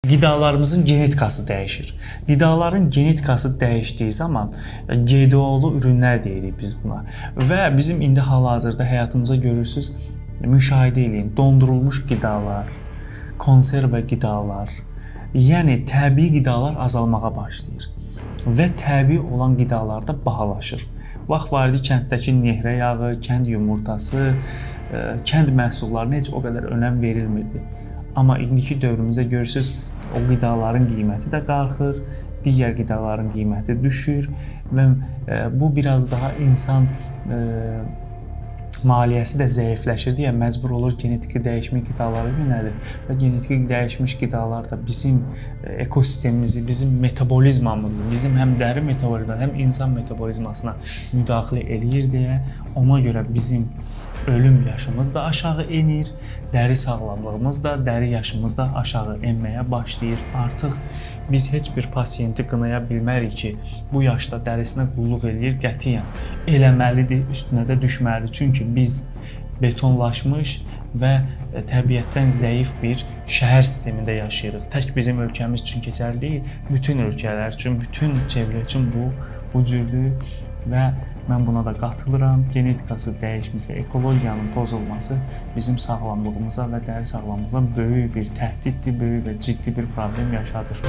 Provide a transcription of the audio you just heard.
Qidalarımızın genetikası dəyişir. Qidaların genetikası dəyişdiyi zaman GDO-lu ürünlər deyirik biz buna. Və bizim indi hal-hazırda həyatımıza görürsüz, müşahidə eləyin, dondurulmuş qidalar, konserva qidalar, yəni təbii qidalar azalmağa başlayır və təbii olan qidalar da bahalaşır. Vaxt var idi kənddəki nehrə yağı, kənd yumurtası, kənd məhsullarına heç o qədər önəm verilmirdi. Amma indiki dövrümüzdə görürsüz, o qidaların qiyməti də qalxır, digər qidaların qiyməti düşür və bu biraz daha insan maliyyəsi də zəifləşir deyə məcbur olur genetiki dəyişmiş qidalara yönəlir və genetiki dəyişmiş qidalar da bizim ekosistemimizi, bizim metabolizmamızı, bizim həm dəri metabolizmasına, həm insan metabolizmasına müdaxilə eləyir deyə ona görə bizim ölüm yaşımız da aşağı enir, dəri sağlamlığımız da, dəri yaşımız da aşağı enməyə başlayır. Artıq biz heç bir pasiyenti qınaya bilmərik ki, bu yaşda dərisinə qulluq eləyir, qətiyyən eləməlidir, üstünə də düşməlidir. Çünki biz betonlaşmış və təbiətdən zəif bir şəhər sistemində yaşayırıq. Tək bizim ölkəmiz üçün keçərli deyil, bütün ölkələr üçün, bütün çevrə üçün bu cürdür və mən buna da qatılıram. Genetikası dəyişmiş və ekologiyanın pozulması bizim sağlamlığımıza və dəri sağlamlığımıza böyük bir təhdiddir, böyük və ciddi bir problem yaşadır.